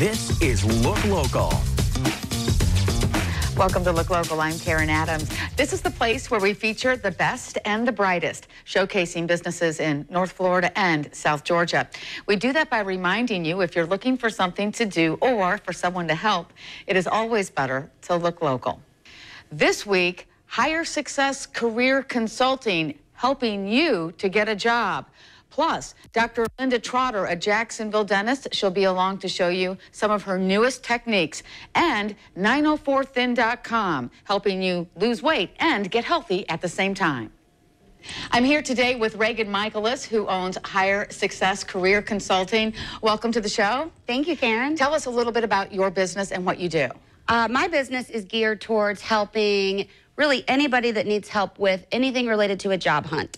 This is Look Local. Welcome to Look Local. I'm Karen Adams. This is the place where we feature the best and the brightest, showcasing businesses in North Florida and South Georgia. We do that by reminding you if you're looking for something to do or for someone to help, it is always better to look local. This week, Higher Success Career Consulting, helping you to get a job. Plus, Dr. Linda Trotter, a Jacksonville dentist, she'll be along to show you some of her newest techniques. And 904thin.com, helping you lose weight and get healthy at the same time. I'm here today with Reagan Michaelis, who owns Higher Success Career Consulting. Welcome to the show. Thank you, Karen. Tell us a little bit about your business and what you do. My business is geared towards helping really anybody that needs help with anything related to a job hunt.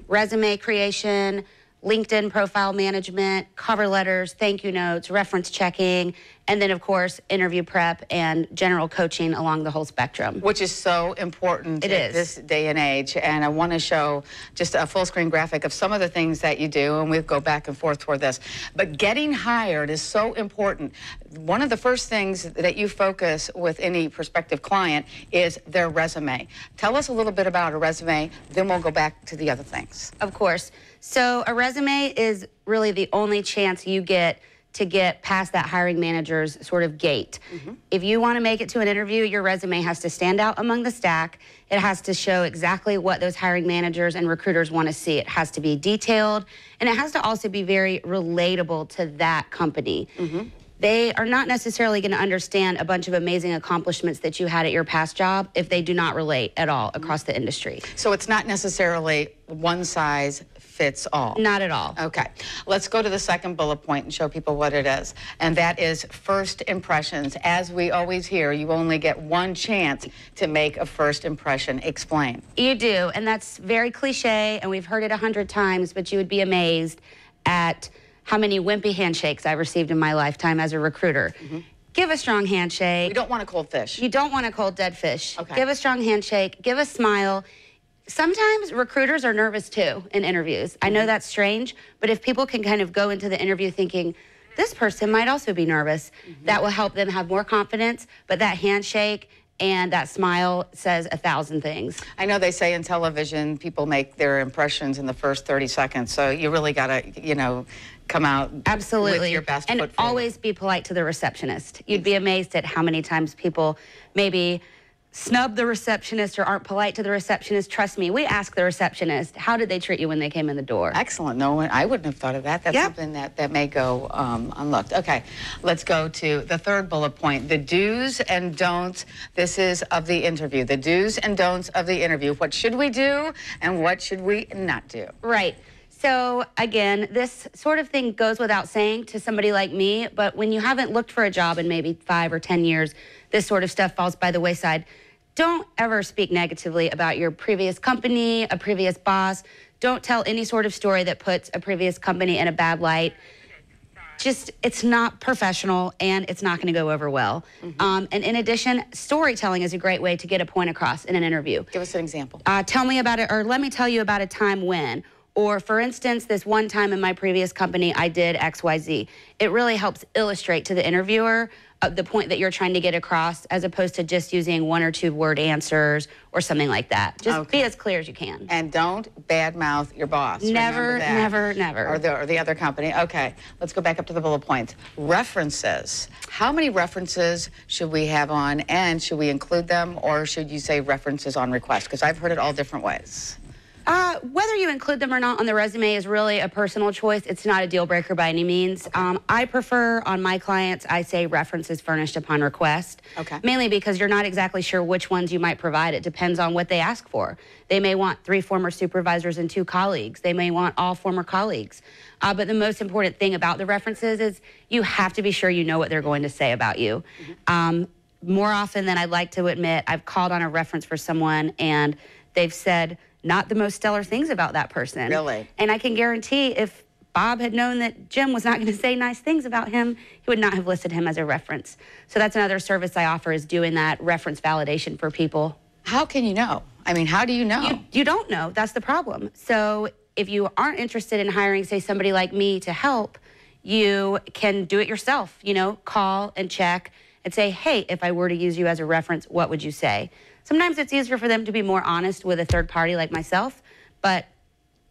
Resume creation, LinkedIn profile management, cover letters, thank you notes, reference checking, and then, of course, interview prep and general coaching along the whole spectrum. Which is so important in this day and age. And I want to show just a full screen graphic of some of the things that you do, and we'll go back and forth toward this. But getting hired is so important. One of the first things that you focus with any prospective client is their resume. Tell us a little bit about a resume, then we'll go back to the other things. Of course. So a resume is really the only chance you get to get past that hiring manager's sort of gate. If you want to make it to an interview, your resume has to stand out among the stack. It has to show exactly what those hiring managers and recruiters want to see. It has to be detailed, and it has to also be very relatable to that company. They are not necessarily going to understand a bunch of amazing accomplishments that you had at your past job if they do not relate at all across the industry. So it's not necessarily one size fits all. Not at all. Okay. Let's go to the second bullet point and show people what it is. And that is first impressions. As we always hear, you only get one chance to make a first impression. Explain. You do, and that's very cliche, and we've heard it 100 times, but you would be amazed at how many wimpy handshakes I've received in my lifetime as a recruiter. Give a strong handshake. We don't want a cold fish. You don't want a cold dead fish. Okay. Give a strong handshake. Give a smile. Sometimes recruiters are nervous too in interviews. I know that's strange, but if people can kind of go into the interview thinking, this person might also be nervous, that will help them have more confidence. But that handshake and that smile says 1,000 things. I know they say in television, people make their impressions in the first 30 seconds. So you really got to, you know, come out absolutely with your best and foot forward. Always be polite to the receptionist. You'd be amazed at how many times people maybe snub the receptionist or aren't polite to the receptionist. Trust me, we ask the receptionist, how did they treat you when they came in the door? Excellent. No one, I wouldn't have thought of that. That's something that may go unlooked. Okay, let's go to the third bullet point, the do's and don'ts. This is of the interview, the do's and don'ts of the interview. What should we do and what should we not do? Right. So again, this sort of thing goes without saying to somebody like me, but when you haven't looked for a job in maybe 5 or 10 years, this sort of stuff falls by the wayside. Don't ever speak negatively about your previous company, a previous boss. Don't tell any sort of story that puts a previous company in a bad light. Just, it's not professional and it's not going to go over well. And in addition, storytelling is a great way to get a point across in an interview. Give us an example. Tell me about it, or let me tell you about a time when. Or, for instance, this one time in my previous company, I did XYZ. It really helps illustrate to the interviewer the point that you're trying to get across, as opposed to just using 1 or 2 word answers or something like that. Just be as clear as you can. And don't badmouth your boss. Never, never, never. Or the other company. Okay, let's go back up to the bullet points. References. How many references should we have on, and should we include them, or should you say references on request? Because I've heard it all different ways. Whether you include them or not on the resume is really a personal choice. It's not a deal breaker by any means. I prefer on my clients, I say references furnished upon request. Mainly because you're not exactly sure which ones you might provide. It depends on what they ask for. They may want 3 former supervisors and 2 colleagues. They may want all former colleagues. But the most important thing about the references is you have to be sure you know what they're going to say about you. More often than I'd like to admit, I've called on a reference for someone and they've said not the most stellar things about that person. Really? And I can guarantee if Bob had known that Jim was not going to say nice things about him, he would not have listed him as a reference. So that's another service I offer, is doing that reference validation for people. How can you know? I mean, how do you know? You don't know. That's the problem. So if you aren't interested in hiring, say, somebody like me to help, you can do it yourself. You know, call and check and say, hey, if I were to use you as a reference, what would you say? Sometimes it's easier for them to be more honest with a third party like myself, but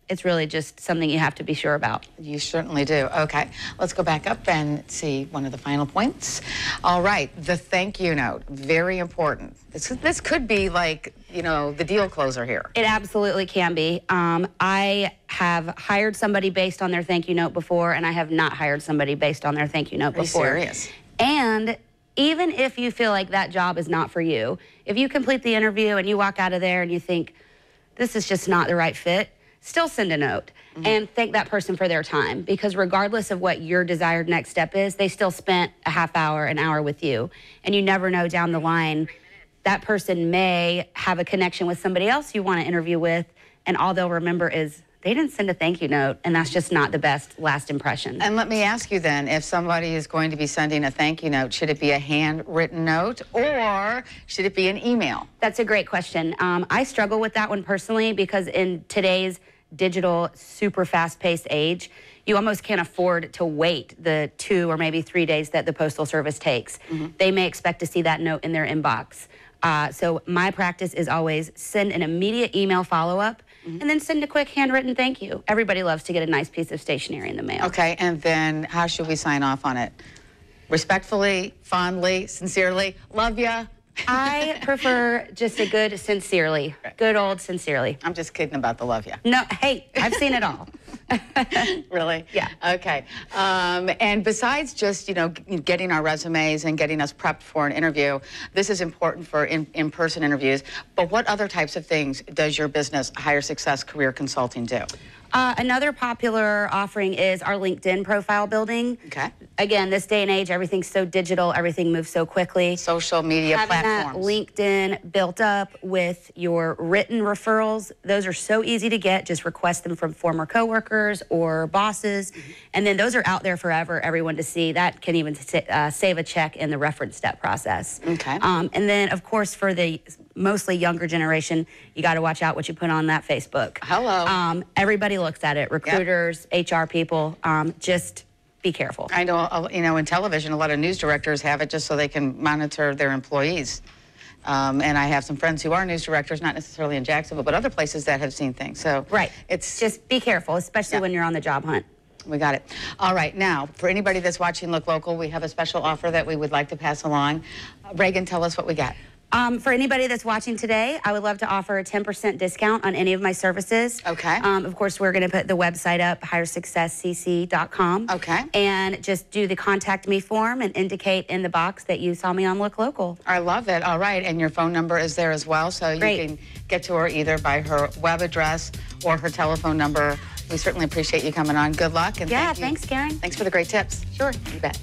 it's really just something you have to be sure about. You certainly do. Okay, let's go back up and see one of the final points. All right, the thank you note, very important. This could be like, you know, the deal closer here. It absolutely can be. I have hired somebody based on their thank you note before, and I have not hired somebody based on their thank you note before. Are you serious? And even if you feel like that job is not for you, if you complete the interview and you walk out of there and you think, this is just not the right fit, still send a note and thank that person for their time, because regardless of what your desired next step is, they still spent a half hour, an hour with you. And you never know down the line, that person may have a connection with somebody else you want to interview with, and all they'll remember is they didn't send a thank you note, and that's just not the best last impression. And let me ask you then, if somebody is going to be sending a thank you note, should it be a handwritten note or should it be an email? That's a great question. I struggle with that one personally, because in today's digital, super fast-paced age, you almost can't afford to wait the 2 or maybe 3 days that the Postal Service takes. They may expect to see that note in their inbox. So my practice is always send an immediate email follow-up and then send a quick handwritten thank you. Everybody loves to get a nice piece of stationery in the mail. Okay, and then how should we sign off on it? Respectfully, fondly, sincerely, love ya? I prefer just a good sincerely. Good old sincerely. I'm just kidding about the love ya. No, hey, I've seen it all. Really? Yeah. Okay. And besides just, you know, getting our resumes and getting us prepped for an interview, this is important for in-person interviews. But what other types of things does your business, Higher Success Career Consulting, do? Another popular offering is our LinkedIn profile building. Okay. Again, this day and age, everything's so digital, everything moves so quickly. Social media platforms. Having that LinkedIn built up with your written referrals, those are so easy to get. Just request them from former coworkers or bosses, and then those are out there forever, everyone to see. That can even save a check in the reference step process. Okay. And then, of course, for the mostly younger generation, you got to watch out what you put on that Facebook. Hello. Everybody looks at it. Recruiters, HR people, just be careful. I know, you know, in television, a lot of news directors have it just so they can monitor their employees. And I have some friends who are news directors, not necessarily in Jacksonville, but other places that have seen things. So right. It's just be careful, especially when you're on the job hunt. We got it. All right. Now, for anybody that's watching Look Local, we have a special offer that we would like to pass along. Reagan, tell us what we got. For anybody that's watching today, I would love to offer a 10% discount on any of my services. Okay. Of course, we're going to put the website up, highersuccesscc.com. Okay. And just do the contact me form and indicate in the box that you saw me on Look Local. I love it. All right. And your phone number is there as well, so you can get to her either by her web address or her telephone number. We certainly appreciate you coming on. Good luck. And yeah, thanks, Karen. Thanks for the great tips. Sure. You bet.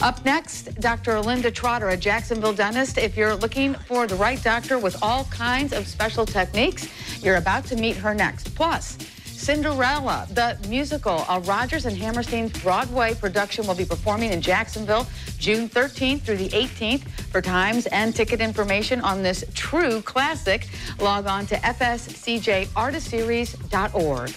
Up next, Dr. Linda Trotter, a Jacksonville dentist. If you're looking for the right doctor with all kinds of special techniques, you're about to meet her next. Plus, Cinderella, the musical, a Rodgers and Hammerstein's Broadway production, will be performing in Jacksonville June 13th through the 18th. For times and ticket information on this true classic, log on to fscjartistseries.org.